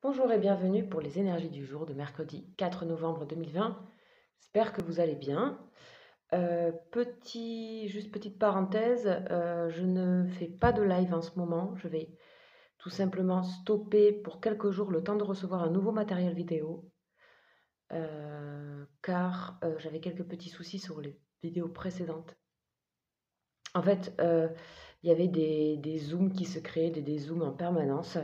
Bonjour et bienvenue pour les énergies du jour de mercredi 4 novembre 2020. J'espère que vous allez bien. Juste petite parenthèse, je ne fais pas de live en ce moment. Je vais tout simplement stopper pour quelques jours le temps de recevoir un nouveau matériel vidéo. Car j'avais quelques petits soucis sur les vidéos précédentes. En fait, il y avait des zooms qui se créaient, des zooms en permanence.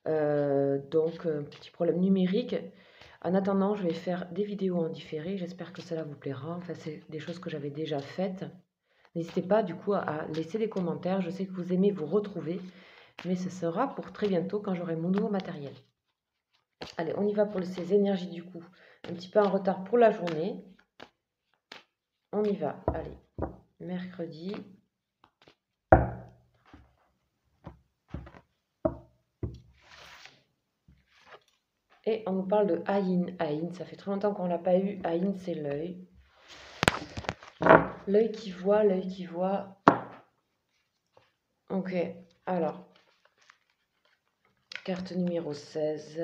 Donc, petit problème numérique. En attendant, je vais faire des vidéos en différé. J'espère que cela vous plaira. Enfin, c'est des choses que j'avais déjà faites. N'hésitez pas du coup à laisser des commentaires. Je sais que vous aimez vous retrouver, mais ce sera pour très bientôt quand j'aurai mon nouveau matériel. Allez, on y va pour ces énergies du coup. Un petit peu en retard pour la journée. On y va. Allez, mercredi. Et on nous parle de Aïn. Aïn, ça fait très longtemps qu'on ne l'a pas eu. Aïn, c'est l'œil. L'œil qui voit, l'œil qui voit. Ok, alors, carte numéro 16.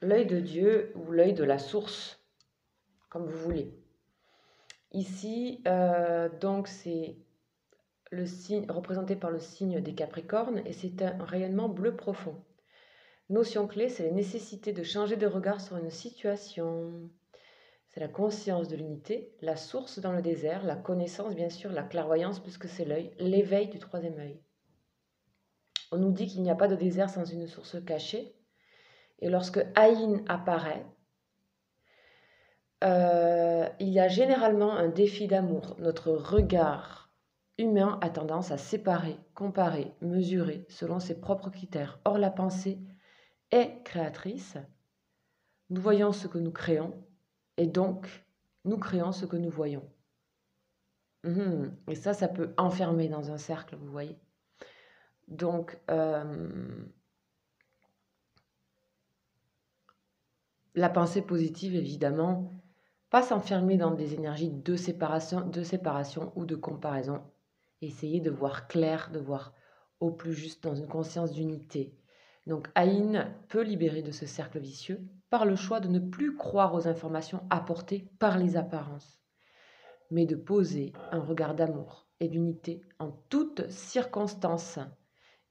L'œil de Dieu ou l'œil de la source, comme vous voulez. Ici, donc, c'est le signe représenté par le signe des Capricornes et c'est un rayonnement bleu profond. Notion clé, c'est la nécessité de changer de regard sur une situation. C'est la conscience de l'unité, la source dans le désert, la connaissance, bien sûr, la clairvoyance, puisque c'est l'œil, l'éveil du troisième œil. On nous dit qu'il n'y a pas de désert sans une source cachée. Et lorsque Aïn apparaît, il y a généralement un défi d'amour. Notre regard humain a tendance à séparer, comparer, mesurer selon ses propres critères. Or, la pensée est créatrice. Nous voyons ce que nous créons et donc nous créons ce que nous voyons. Et ça peut enfermer dans un cercle, vous voyez. Donc, la pensée positive, évidemment, pas s'enfermer dans des énergies de séparation ou de comparaison. Essayer de voir clair, de voir au plus juste dans une conscience d'unité. Donc Aïn peut libérer de ce cercle vicieux par le choix de ne plus croire aux informations apportées par les apparences, mais de poser un regard d'amour et d'unité en toutes circonstances.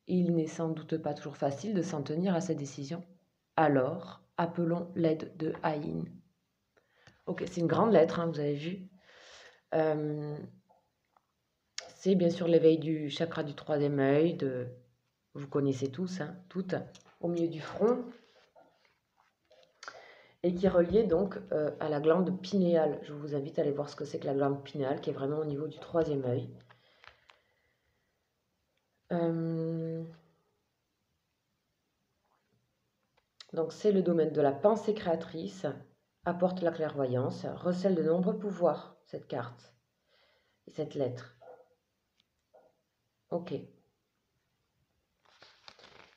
Il n'est sans doute pas toujours facile de s'en tenir à cette décision. Alors, appelons l'aide de Aïn. Ok, c'est une grande lettre, hein, vous avez vu. C'est bien sûr l'éveil du chakra du troisième œil, vous connaissez tous, hein, toutes, au milieu du front, et qui est relié donc à la glande pinéale. Je vous invite à aller voir ce que c'est que la glande pinéale, qui est vraiment au niveau du troisième œil. Donc c'est le domaine de la pensée créatrice, apporte la clairvoyance, recèle de nombreux pouvoirs, cette carte, et cette lettre. Ok.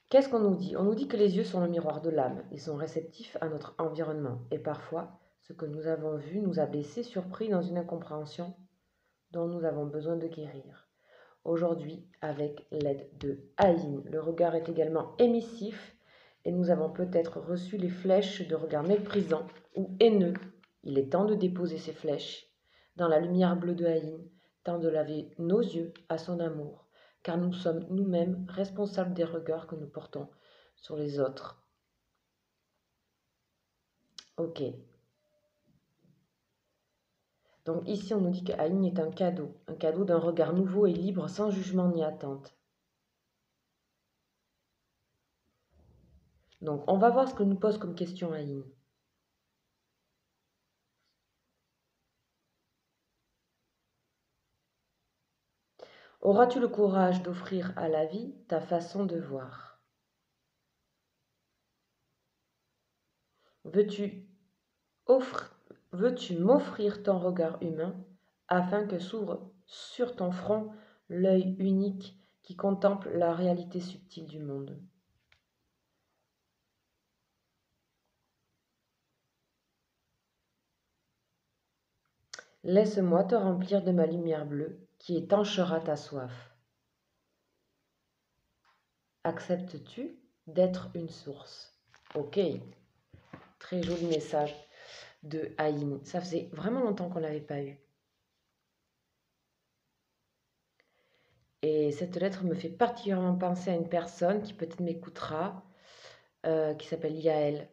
Qu'est-ce qu'on nous dit? On nous dit que les yeux sont le miroir de l'âme. Ils sont réceptifs à notre environnement. Et parfois, ce que nous avons vu nous a blessés, surpris dans une incompréhension dont nous avons besoin de guérir. Aujourd'hui, avec l'aide de Aïn, le regard est également émissif et nous avons peut-être reçu les flèches de regard méprisant ou haineux. Il est temps de déposer ces flèches dans la lumière bleue de Aïn, temps de laver nos yeux à son amour, car nous sommes nous-mêmes responsables des regards que nous portons sur les autres. Ok. Donc ici, on nous dit qu'Aïn est un cadeau d'un regard nouveau et libre, sans jugement ni attente. Donc, on va voir ce que nous pose comme question Aïn. Auras-tu le courage d'offrir à la vie ta façon de voir? Veux-tu m'offrir ton regard humain afin que s'ouvre sur ton front l'œil unique qui contemple la réalité subtile du monde? Laisse-moi te remplir de ma lumière bleue qui étanchera ta soif. Acceptes-tu d'être une source. Ok, très joli message de Aïn. Ça faisait vraiment longtemps qu'on ne l'avait pas eu. Et cette lettre me fait particulièrement penser à une personne qui peut-être m'écoutera, qui s'appelle Yael.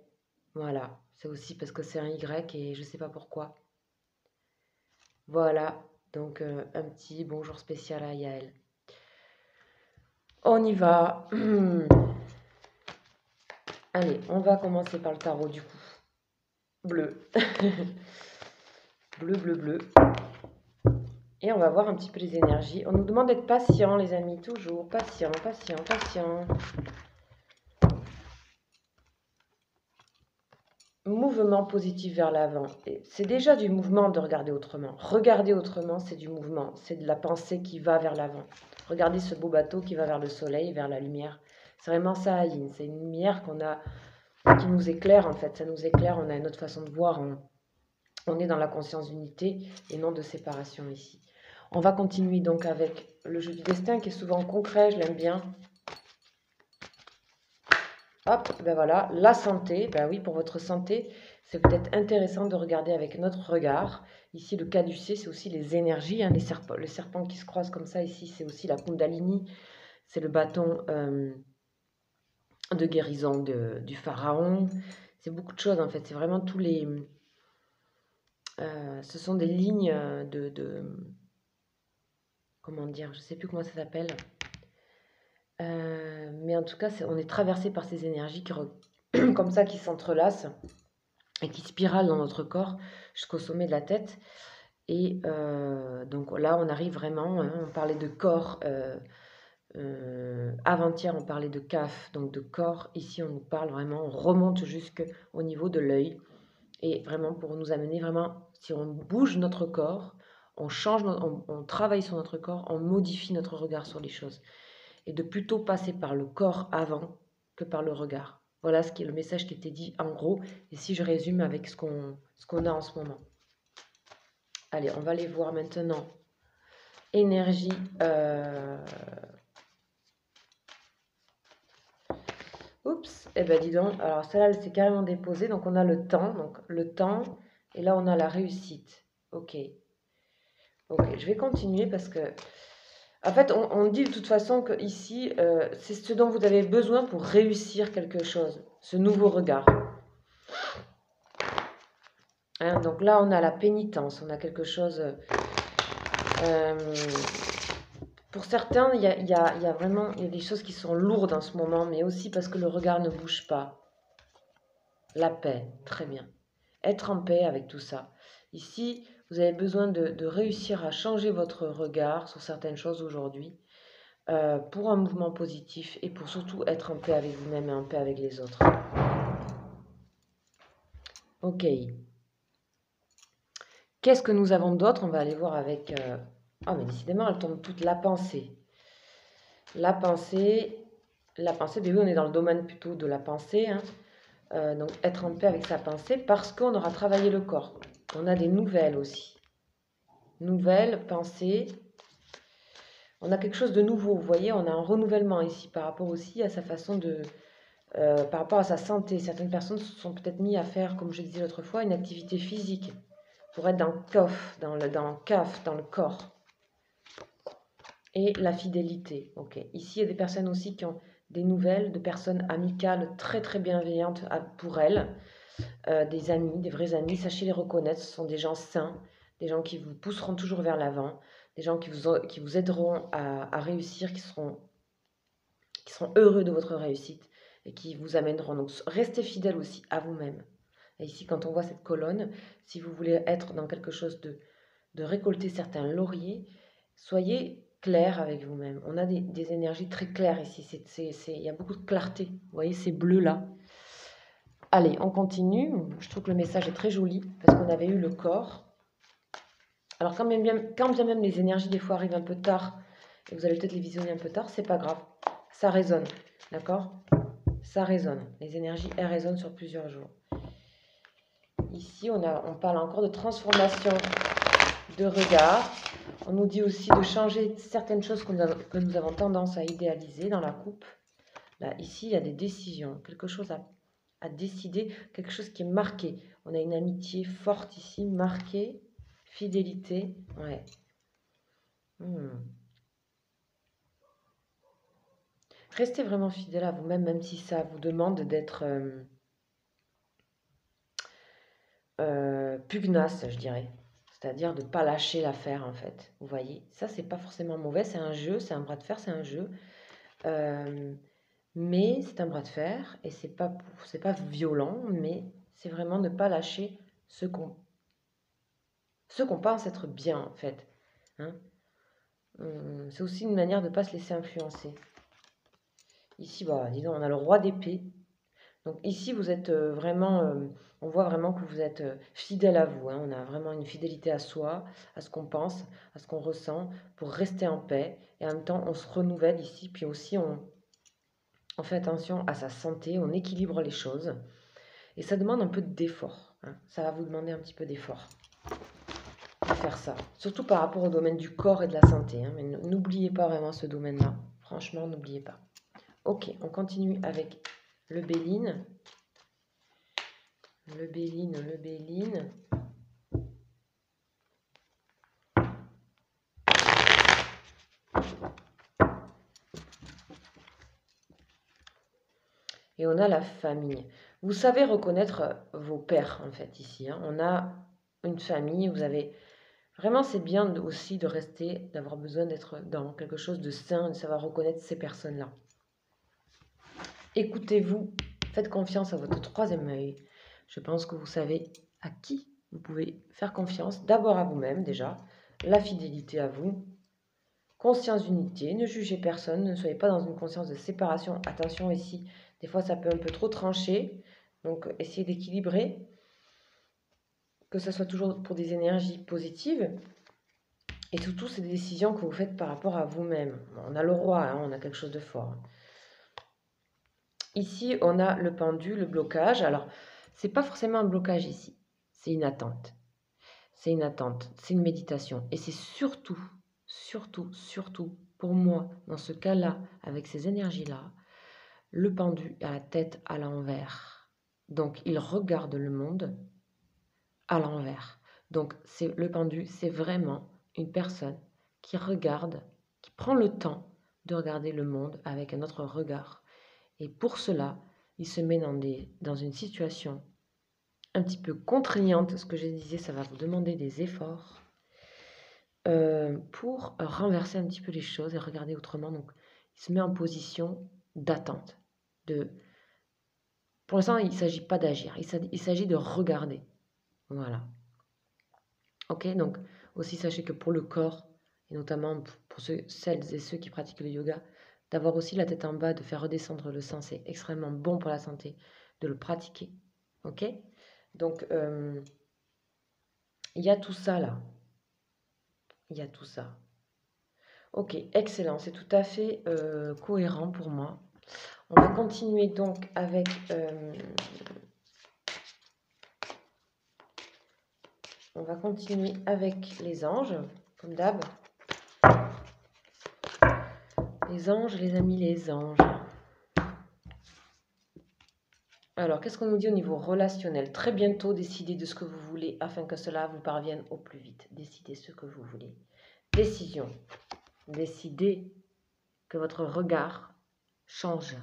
Voilà, c'est aussi parce que c'est un Y et je ne sais pas pourquoi. Voilà, donc un petit bonjour spécial à Yael. On y va. Allez, on va commencer par le tarot du coup. Bleu. Bleu, bleu, bleu. Et on va voir un petit peu les énergies. On nous demande d'être patient, les amis, toujours. Patient, patient, patient. Mouvement positif vers l'avant. C'est déjà du mouvement de regarder autrement. Regarder autrement, c'est du mouvement. C'est de la pensée qui va vers l'avant. Regardez ce beau bateau qui va vers le soleil, vers la lumière. C'est vraiment ça, Aïn. C'est une lumière qu'on a, qui nous éclaire, en fait. Ça nous éclaire, on a une autre façon de voir. On est dans la conscience d'unité et non de séparation ici. On va continuer donc avec le jeu du destin qui est souvent concret, je l'aime bien. Hop, ben voilà, la santé, ben oui, pour votre santé, c'est peut-être intéressant de regarder avec notre regard. Ici, le caducée, c'est aussi les énergies, hein, les serpents qui se croisent comme ça. Ici, c'est aussi la Kundalini, c'est le bâton de guérison du pharaon. C'est beaucoup de choses en fait, c'est vraiment tous les... ce sont des lignes comment dire, je ne sais plus comment ça s'appelle. Mais en tout cas, on est traversé par ces énergies comme ça qui s'entrelacent et qui spiralent dans notre corps jusqu'au sommet de la tête. Et donc là, on arrive vraiment, hein, on parlait de corps, avant-hier, on parlait de CAF, donc de corps. Ici, on nous parle vraiment, on remonte jusqu'au niveau de l'œil. Et vraiment pour nous amener vraiment, si on bouge notre corps, on change, on travaille sur notre corps, on modifie notre regard sur les choses. Et de plutôt passer par le corps avant que par le regard. Voilà ce qui est le message qui était dit en gros. Et si je résume avec ce qu'on a en ce moment. Allez, on va aller voir maintenant. Énergie. Oups, eh ben dis donc. Alors celle-là, elle s'est carrément déposée. Donc on a le temps. Donc le temps. Et là, on a la réussite. Ok. Ok, je vais continuer parce que... En fait, on dit de toute façon que ici, c'est ce dont vous avez besoin pour réussir quelque chose. Ce nouveau regard. Hein, donc là, on a la pénitence. On a quelque chose... pour certains, il y a vraiment des choses qui sont lourdes en ce moment, mais aussi parce que le regard ne bouge pas. La paix, très bien. Être en paix avec tout ça. Ici, vous avez besoin de réussir à changer votre regard sur certaines choses aujourd'hui pour un mouvement positif et pour surtout être en paix avec vous-même et en paix avec les autres. Ok. Qu'est-ce que nous avons d'autre? On va aller voir avec... Ah, mais décidément, elle tombe toute la pensée. La pensée, mais oui, on est dans le domaine plutôt de la pensée. Hein. Donc, être en paix avec sa pensée parce qu'on aura travaillé le corps. On a des nouvelles aussi. Nouvelles, pensées. On a quelque chose de nouveau, vous voyez, on a un renouvellement ici par rapport aussi à sa façon de... par rapport à sa santé. Certaines personnes se sont peut-être mis à faire, comme je disais l'autre fois, une activité physique pour être dans le CAF, dans le corps. Et la fidélité. Ok. Ici, il y a des personnes aussi qui ont des nouvelles de personnes amicales très très bienveillantes pour elles, des amis, des vrais amis. Sachez les reconnaître, ce sont des gens sains, des gens qui vous pousseront toujours vers l'avant, des gens qui vous aideront à réussir, qui seront heureux de votre réussite et qui vous amèneront. Donc restez fidèle aussi à vous-même. Et ici, quand on voit cette colonne, si vous voulez être dans quelque chose de récolter certains lauriers, soyez clair avec vous-même. On a des énergies très claires ici. Il y a beaucoup de clarté. Vous voyez ces bleus-là. Allez, on continue. Je trouve que le message est très joli parce qu'on avait eu le corps. Alors quand bien même les énergies des fois arrivent un peu tard et vous allez peut-être les visionner un peu tard, c'est pas grave. Ça résonne, d'accord? Ça résonne. Les énergies, elles résonnent sur plusieurs jours. Ici, on parle encore de transformation de regard. On nous dit aussi de changer certaines choses que nous avons tendance à idéaliser dans la coupe. Là, ici, il y a des décisions, quelque chose à décider, quelque chose qui est marqué. On a une amitié forte ici, marquée, fidélité. Ouais. Restez vraiment fidèle à vous-même, même si ça vous demande d'être pugnace, je dirais. C'est-à-dire de ne pas lâcher l'affaire, en fait. Vous voyez, ça, c'est pas forcément mauvais, c'est un jeu, c'est un bras de fer, c'est un jeu. Mais c'est un bras de fer, et c'est pas violent, mais c'est vraiment ne pas lâcher ce qu'on pense être bien, en fait. Hein. C'est aussi une manière de ne pas se laisser influencer. Ici, bah, dis donc, on a le roi d'épée. Donc ici, vous êtes vraiment, on voit vraiment que vous êtes fidèle à vous. Hein. On a vraiment une fidélité à soi, à ce qu'on pense, à ce qu'on ressent, pour rester en paix. Et en même temps, on se renouvelle ici, puis aussi on fait attention à sa santé, on équilibre les choses. Et ça demande un peu d'effort. Hein. Ça va vous demander un petit peu d'effort de faire ça. Surtout par rapport au domaine du corps et de la santé. Hein. Mais n'oubliez pas vraiment ce domaine-là. Franchement, n'oubliez pas. Ok, on continue avec le Béline. Le Béline, le Béline. Et on a la famille. Vous savez reconnaître vos pères, en fait, ici. Hein. On a une famille, vous avez... Vraiment, c'est bien aussi de rester, d'avoir besoin d'être dans quelque chose de sain, de savoir reconnaître ces personnes-là. Écoutez-vous, faites confiance à votre troisième œil. Je pense que vous savez à qui vous pouvez faire confiance. D'abord à vous-même, déjà. La fidélité à vous. Conscience d'unité. Ne jugez personne. Ne soyez pas dans une conscience de séparation. Attention ici, des fois ça peut un peu trop trancher. Donc essayez d'équilibrer. Que ce soit toujours pour des énergies positives. Et surtout, c'est des décisions que vous faites par rapport à vous-même. On a le roi, hein, on a quelque chose de fort. Ici, on a le pendu, le blocage. Alors, c'est pas forcément un blocage ici. C'est une attente. C'est une attente. C'est une méditation. Et c'est surtout, surtout, surtout, pour moi, dans ce cas-là, avec ces énergies-là, le pendu a la tête à l'envers. Donc, il regarde le monde à l'envers. Donc, le pendu, c'est vraiment une personne qui regarde, qui prend le temps de regarder le monde avec un autre regard. Et pour cela, il se met dans une situation un petit peu contraignante. Ce que je disais, ça va vous demander des efforts pour renverser un petit peu les choses et regarder autrement. Donc, il se met en position d'attente. Pour l'instant, il ne s'agit pas d'agir, il s'agit de regarder. Voilà. Ok, donc aussi sachez que pour le corps, et notamment pour celles et ceux qui pratiquent le yoga, d'avoir aussi la tête en bas, de faire redescendre le sang, c'est extrêmement bon pour la santé, de le pratiquer. Ok. Donc, il y a tout ça là. Il y a tout ça. Ok, excellent, c'est tout à fait cohérent pour moi. On va continuer donc avec... on va continuer avec les anges, comme d'hab. Les anges, les amis, les anges. Alors, qu'est-ce qu'on nous dit au niveau relationnel? Très bientôt, décidez de ce que vous voulez afin que cela vous parvienne au plus vite. Décidez ce que vous voulez. Décision. Décidez que votre regard change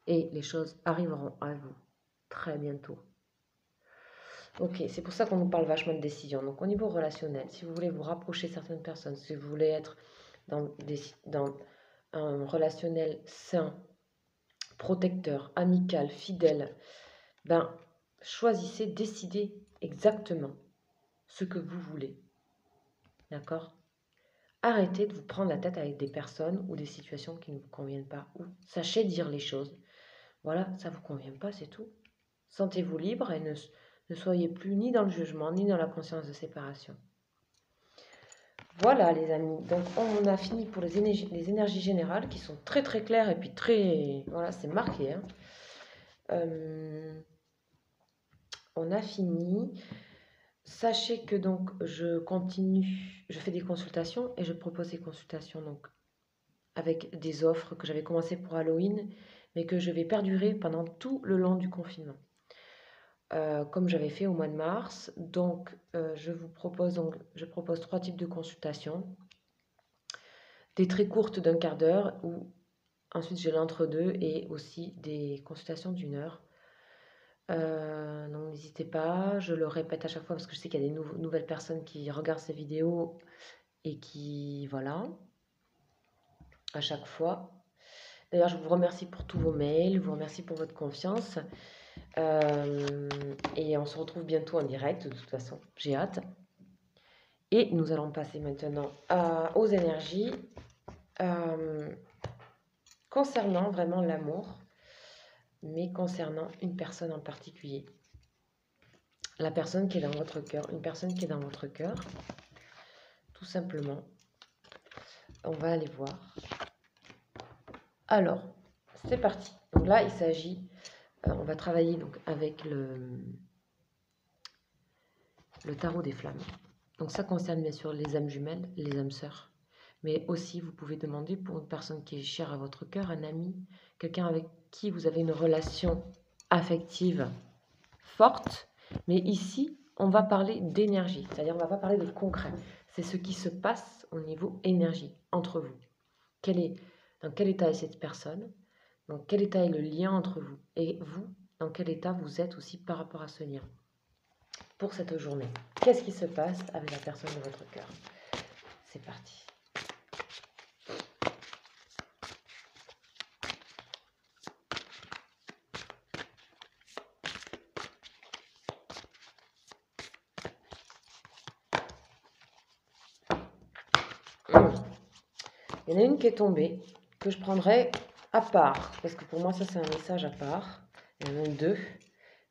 et les choses arriveront à vous très bientôt. Ok, c'est pour ça qu'on nous parle vachement de décision. Donc, au niveau relationnel, si vous voulez vous rapprocher de certaines personnes, si vous voulez être dans un relationnel sain, protecteur, amical, fidèle, ben, choisissez, décidez exactement ce que vous voulez. D'accord? Arrêtez de vous prendre la tête avec des personnes ou des situations qui ne vous conviennent pas. Ou sachez dire les choses. Voilà, ça ne vous convient pas, c'est tout. Sentez-vous libre et ne soyez plus ni dans le jugement, ni dans la conscience de séparation. Voilà les amis, donc on a fini pour les énergies générales qui sont très très claires et puis très... Voilà, c'est marqué. Hein. On a fini. Sachez que donc je continue, je fais des consultations et je propose des consultations donc avec des offres que j'avais commencé pour Halloween, mais que je vais perdurer pendant tout le long du confinement. Comme j'avais fait au mois de mars. Donc, je propose 3 types de consultations. Des très courtes d'un quart d'heure, ou ensuite j'ai l'entre-deux, et aussi des consultations d'1 heure. Donc n'hésitez pas, je le répète à chaque fois parce que je sais qu'il y a des nouvelles personnes qui regardent ces vidéos et qui, voilà, à chaque fois. D'ailleurs, je vous remercie pour tous vos mails, je vous remercie pour votre confiance. Et on se retrouve bientôt en direct, de toute façon, j'ai hâte. Et nous allons passer maintenant aux énergies concernant vraiment l'amour, mais concernant une personne en particulier. La personne qui est dans votre cœur, une personne qui est dans votre cœur, tout simplement. On va aller voir. Alors, c'est parti. Donc là, il s'agit, on va travailler donc avec le tarot des flammes. Donc ça concerne bien sûr les âmes jumelles, les âmes sœurs. Mais aussi, vous pouvez demander pour une personne qui est chère à votre cœur, un ami, quelqu'un avec qui vous avez une relation affective forte. Mais ici, on va parler d'énergie, c'est-à-dire on ne va pas parler de concret. C'est ce qui se passe au niveau énergie entre vous. Dans quel état est cette personne? Dans quel état est le lien entre vous? Et vous, dans quel état vous êtes aussi par rapport à ce lien? Pour cette journée, qu'est-ce qui se passe avec la personne de votre cœur? C'est parti. Il y en a une qui est tombée, que je prendrai à part, parce que pour moi ça c'est un message à part. Il y en a deux.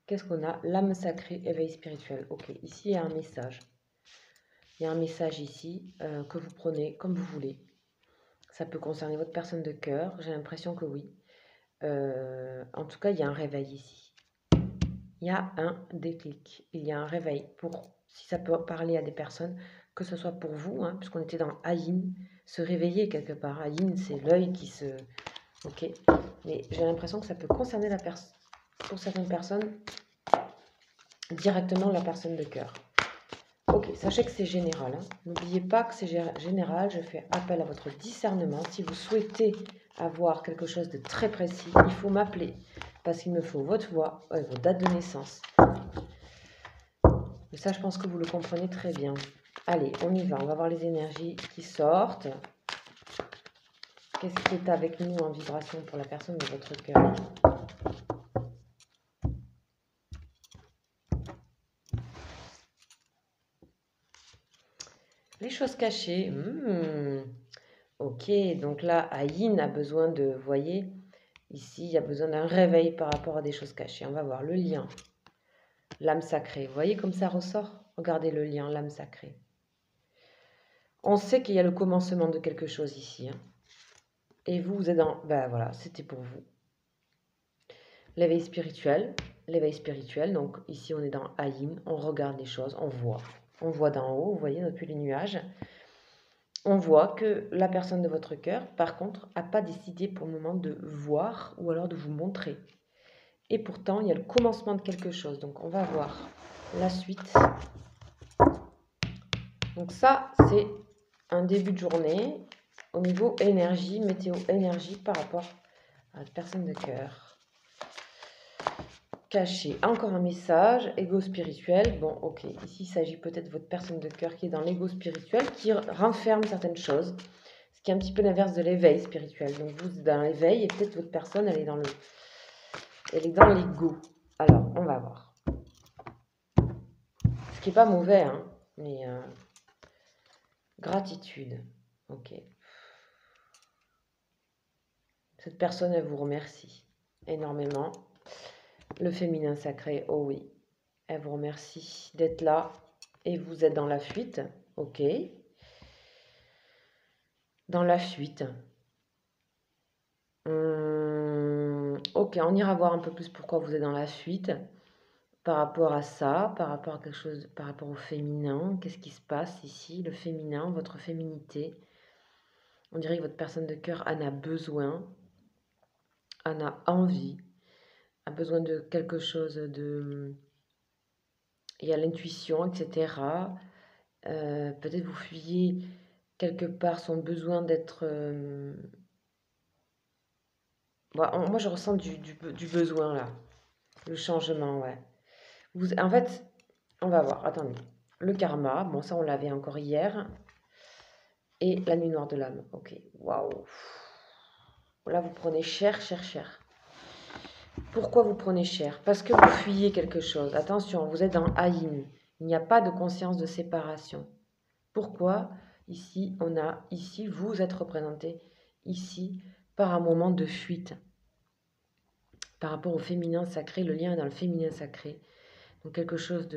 Qu'est-ce qu'on a? L'âme sacrée, éveil spirituel. Ok, ici il y a un message. Il y a un message ici que vous prenez comme vous voulez. Ça peut concerner votre personne de cœur, j'ai l'impression que oui. En tout cas, il y a un réveil ici. Il y a un déclic, il y a un réveil. Si ça peut parler à des personnes, que ce soit pour vous, hein, puisqu'on était dans Ayin, se réveiller quelque part. Ayin, c'est l'œil qui se... Ok, mais j'ai l'impression que ça peut concerner pour certaines personnes, directement la personne de cœur. Ok, sachez que c'est général. Hein. N'oubliez pas que c'est général. Je fais appel à votre discernement. Si vous souhaitez avoir quelque chose de très précis, il faut m'appeler. Parce qu'il me faut votre voix, votre date de naissance. Mais ça, je pense que vous le comprenez très bien. Allez, on y va. On va voir les énergies qui sortent. Qu'est-ce qui est avec nous en vibration pour la personne de votre cœur? Les choses cachées. Ok, donc là, Aïn a besoin de, vous voyez, ici, il y a besoin d'un réveil par rapport à des choses cachées. On va voir le lien, l'âme sacrée. Vous voyez comme ça ressort? Regardez le lien, l'âme sacrée. On sait qu'il y a le commencement de quelque chose ici. Hein. Et vous, vous êtes dans... Ben voilà, c'était pour vous. L'éveil spirituel. L'éveil spirituel, donc ici, on est dans Aïn. On regarde les choses, on voit. On voit d'en haut, vous voyez, depuis les nuages. On voit que la personne de votre cœur, par contre, n'a pas décidé pour le moment de voir ou alors de vous montrer. Et pourtant, il y a le commencement de quelque chose. Donc, on va voir la suite. Donc ça, c'est un début de journée au niveau énergie, météo énergie par rapport à la personne de cœur. Caché, encore un message, ego spirituel. Bon, ok, ici, il s'agit peut-être de votre personne de cœur qui est dans l'ego spirituel, qui renferme certaines choses. Ce qui est un petit peu l'inverse de l'éveil spirituel. Donc, vous êtes dans l'éveil et peut-être votre personne, elle est dans l'ego. Alors, on va voir. Ce qui n'est pas mauvais, hein, mais gratitude. Ok. Cette personne, elle vous remercie énormément. Le féminin sacré, oh oui. Elle vous remercie d'être là et vous êtes dans la fuite. Ok. Dans la fuite. Ok, on ira voir un peu plus pourquoi vous êtes dans la fuite. Par rapport à ça, par rapport à quelque chose, par rapport au féminin, qu'est-ce qui se passe ici? Le féminin, votre féminité. On dirait que votre personne de cœur en a besoin. en a envie, a besoin de quelque chose de... Il y a l'intuition, etc. Peut-être vous fuyez quelque part son besoin d'être... moi, je ressens du besoin, là. Le changement, ouais. En fait, on va voir, attendez. Le karma, bon, ça, on l'avait encore hier. Et la nuit noire de l'âme. Ok, waouh. Là, vous prenez cher, cher, cher. Pourquoi vous prenez cher? Parce que vous fuyez quelque chose. Attention, vous êtes dans Aïn. Il n'y a pas de conscience de séparation. Pourquoi? Ici, vous êtes représenté ici par un moment de fuite. Par rapport au féminin sacré, le lien est dans le féminin sacré. Donc quelque chose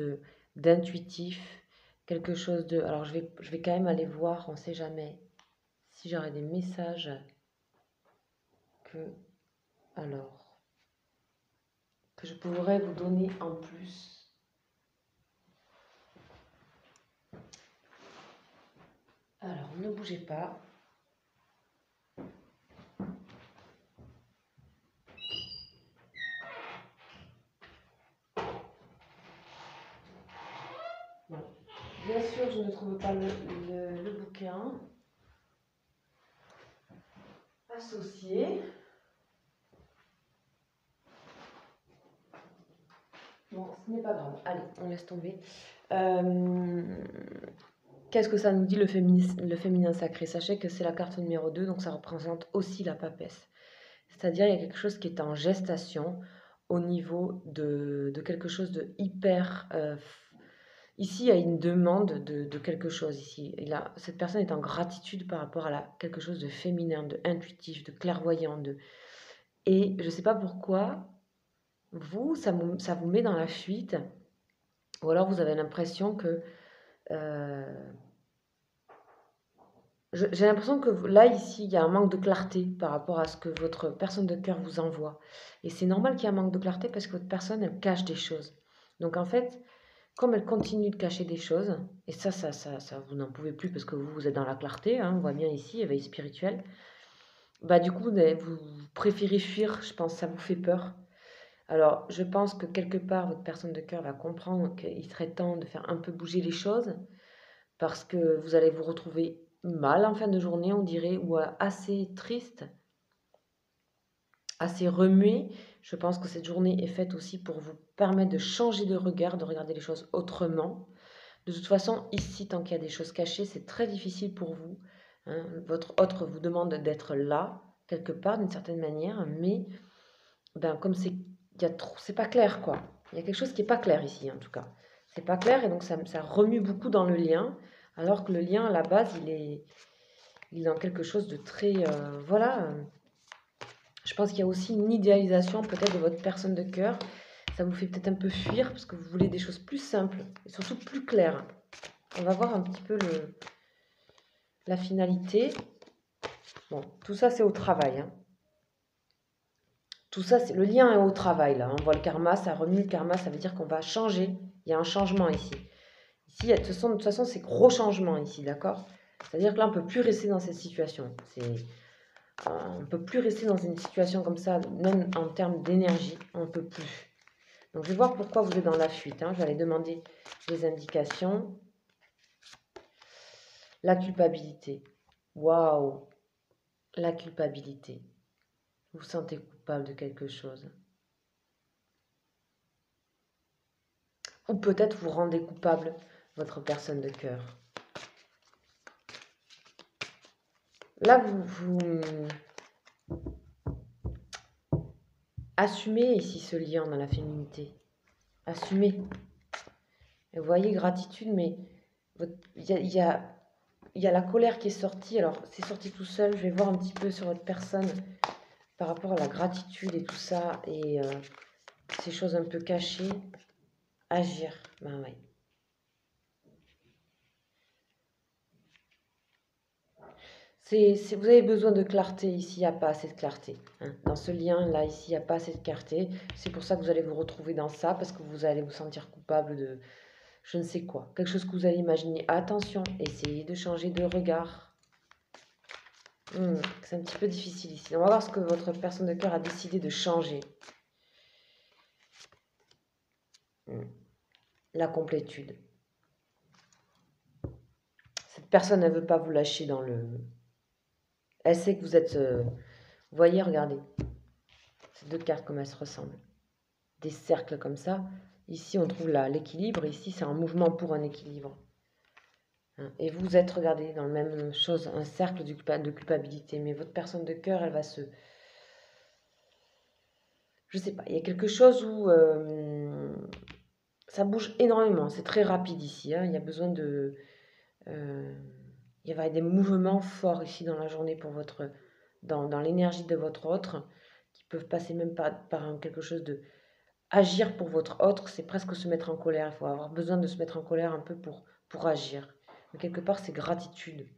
d'intuitif, quelque chose de... Alors je vais quand même aller voir, on ne sait jamais, si j'aurai des messages que je pourrais vous donner en plus. Alors, ne bougez pas. Bon. Bien sûr, je ne trouve pas le bouquin associé. Bon, ce n'est pas grave. Allez, on laisse tomber. Qu'est-ce que ça nous dit le féminin sacré? Sachez que c'est la carte numéro 2, donc ça représente aussi la papesse. C'est-à-dire il y a quelque chose qui est en gestation au niveau de quelque chose de hyper... ici, il y a une demande de quelque chose. Ici, cette personne est en gratitude par rapport à quelque chose de féminin, de intuitif, de clairvoyant. Et je ne sais pas pourquoi, ça vous met dans la fuite. Ou alors vous avez l'impression que... j'ai l'impression que là, ici, il y a un manque de clarté par rapport à ce que votre personne de cœur vous envoie. Et c'est normal qu'il y ait un manque de clarté parce que votre personne, elle cache des choses. Donc en fait, comme elle continue de cacher des choses, et ça vous n'en pouvez plus parce que vous êtes dans la clarté, hein, on voit bien ici, éveil spirituel, bah du coup, vous préférez fuir, je pense, ça vous fait peur. Alors, je pense que quelque part, votre personne de cœur va comprendre qu'il serait temps de faire un peu bouger les choses, parce que vous allez vous retrouver mal en fin de journée, on dirait, ou assez triste, assez remué. Je pense que cette journée est faite aussi pour vous permettre de changer de regard, de regarder les choses autrement. De toute façon, ici, tant qu'il y a des choses cachées, c'est très difficile pour vous. Hein. Votre autre vous demande d'être là, quelque part, d'une certaine manière, mais comme c'est pas clair, quoi. Il y a quelque chose qui n'est pas clair ici, en tout cas. C'est pas clair, et donc ça remue beaucoup dans le lien, alors que le lien, à la base, il est dans quelque chose de très... voilà. Je pense qu'il y a aussi une idéalisation, peut-être, de votre personne de cœur. Ça vous fait peut-être un peu fuir, parce que vous voulez des choses plus simples, et surtout plus claires. On va voir un petit peu la finalité. Bon, tout ça, c'est au travail. Hein. Tout ça, le lien est au travail, là. On voit le karma, ça remue le karma, ça veut dire qu'on va changer. Il y a un changement ici. Ici, de toute façon, c'est gros changement ici, d'accord? C'est-à-dire que là, on ne peut plus rester dans cette situation. On ne peut plus rester dans une situation comme ça, même en termes d'énergie, on ne peut plus. Donc, je vais voir pourquoi vous êtes dans la fuite. Hein. Je vais aller demander des indications. La culpabilité. Waouh! La culpabilité. Vous vous sentez coupable de quelque chose. Ou peut-être vous rendez coupable votre personne de cœur. Là, vous assumez ici ce lien dans la féminité. Assumez. Et vous voyez, gratitude, mais il y a la colère qui est sortie. Alors, c'est sorti tout seul. Je vais voir un petit peu sur votre personne par rapport à la gratitude et tout ça. Et ces choses un peu cachées. Agir. Ben ouais. Vous avez besoin de clarté, ici, il n'y a pas assez de clarté. Hein. Dans ce lien-là, ici, il n'y a pas assez de clarté. C'est pour ça que vous allez vous retrouver dans ça, parce que vous allez vous sentir coupable de je ne sais quoi. Quelque chose que vous allez imaginer. Attention, essayez de changer de regard. C'est un petit peu difficile ici. On va voir ce que votre personne de cœur a décidé de changer. La complétude. Cette personne, elle ne veut pas vous lâcher dans le... Elle sait que vous êtes... Vous voyez, regardez. Ces deux cartes, comme elles se ressemblent. Des cercles comme ça. Ici, on trouve l'équilibre. Ici, c'est un mouvement pour un équilibre. Et vous êtes, regardez, dans la même chose, un cercle de culpabilité. Mais votre personne de cœur, elle va se... Je sais pas, il y a quelque chose où ça bouge énormément. C'est très rapide ici. Il y a besoin de... il y avoir des mouvements forts ici dans la journée pour votre... Dans l'énergie de votre autre, qui peuvent passer même par quelque chose de... Agir pour votre autre, c'est presque se mettre en colère. Il faut avoir besoin de se mettre en colère un peu pour agir. Mais quelque part, c'est gratitude.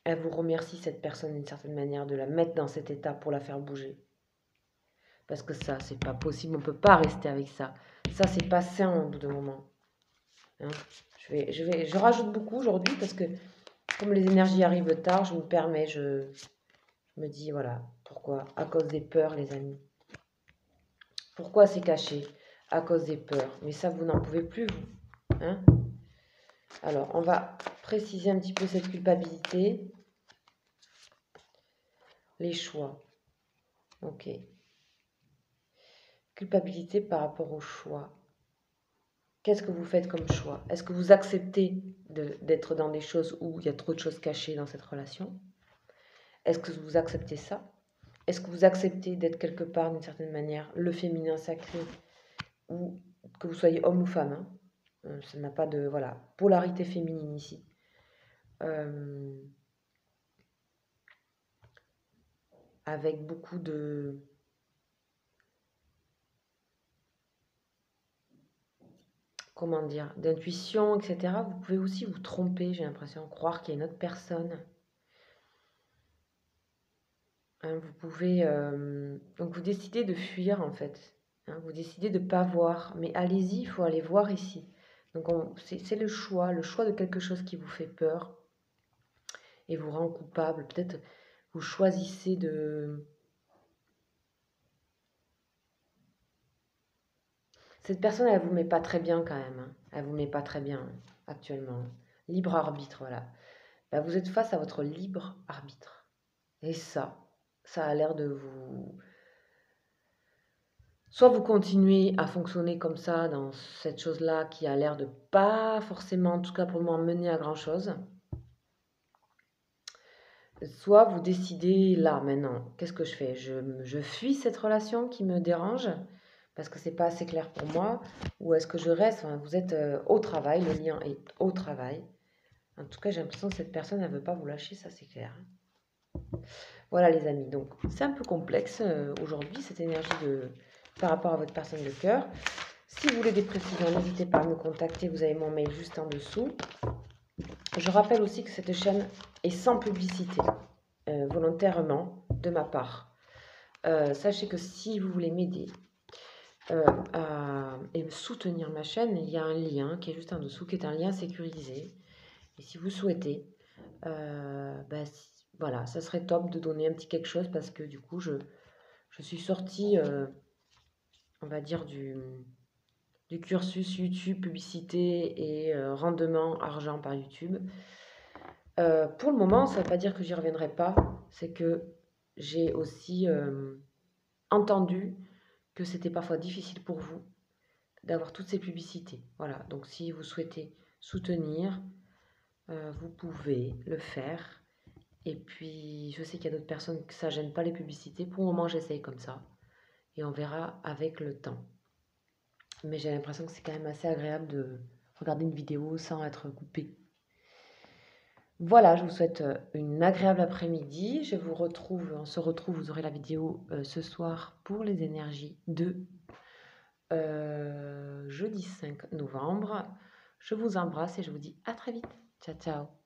Elle vous remercie, cette personne, d'une certaine manière, de la mettre dans cet état pour la faire bouger. Parce que ça, c'est pas possible, on ne peut pas rester avec ça. Ça, c'est pas sain au bout d'un moment. Hein, je rajoute beaucoup aujourd'hui parce que, comme les énergies arrivent tard, je me permets, je me dis, voilà, pourquoi? À cause des peurs, les amis. Pourquoi c'est caché? À cause des peurs. Mais ça, vous n'en pouvez plus, vous. Hein? Alors, on va préciser un petit peu cette culpabilité. Les choix. Ok. Culpabilité par rapport au choix. Qu'est-ce que vous faites comme choix? Est-ce que vous acceptez d'être dans des choses où il y a trop de choses cachées dans cette relation? Est-ce que vous acceptez ça? Est-ce que vous acceptez d'être quelque part, d'une certaine manière, le féminin sacré, ou que vous soyez homme ou femme, hein? Ça n'a pas de... Voilà, polarité féminine ici. Avec beaucoup de... Comment dire? D'intuition, etc. Vous pouvez aussi vous tromper, j'ai l'impression, croire qu'il y a une autre personne. Hein, vous pouvez... donc vous décidez de fuir, en fait. Hein, vous décidez de ne pas voir. Mais allez-y, il faut aller voir ici. Donc c'est le choix de quelque chose qui vous fait peur et vous rend coupable. Peut-être vous choisissez de... Cette personne, elle vous met pas très bien quand même. Hein. Elle vous met pas très bien actuellement. Libre arbitre, voilà. Bah, vous êtes face à votre libre arbitre. Et ça a l'air de vous... Soit vous continuez à fonctionner comme ça, dans cette chose-là qui a l'air de pas forcément, en tout cas pour le moment, mener à grand-chose. Soit vous décidez là, maintenant, qu'est-ce que je fais? Je fuis cette relation qui me dérange parce que c'est pas assez clair pour moi. Ou est-ce que je reste? Enfin, vous êtes au travail, le lien est au travail. En tout cas, j'ai l'impression que cette personne, elle veut pas vous lâcher, ça c'est clair. Voilà les amis, donc c'est un peu complexe aujourd'hui, cette énergie par rapport à votre personne de cœur. Si vous voulez des précisions, n'hésitez pas à me contacter, vous avez mon mail juste en dessous. Je rappelle aussi que cette chaîne est sans publicité, volontairement, de ma part. Sachez que si vous voulez m'aider et soutenir ma chaîne, il y a un lien qui est juste en dessous, qui est un lien sécurisé. Et si vous souhaitez, voilà, ça serait top de donner un petit quelque chose parce que du coup, je suis sortie, on va dire, du cursus YouTube, publicité et rendement, argent par YouTube. Pour le moment, ça ne veut pas dire que j'y reviendrai pas, c'est que j'ai aussi entendu que c'était parfois difficile pour vous d'avoir toutes ces publicités. Voilà, donc si vous souhaitez soutenir, vous pouvez le faire. Et puis, je sais qu'il y a d'autres personnes que ça gêne pas les publicités. Pour le moment, j'essaye comme ça. Et on verra avec le temps. Mais j'ai l'impression que c'est quand même assez agréable de regarder une vidéo sans être coupé. Voilà, je vous souhaite une agréable après-midi. On se retrouve, vous aurez la vidéo ce soir pour les énergies de jeudi 5 novembre. Je vous embrasse et je vous dis à très vite. Ciao, ciao.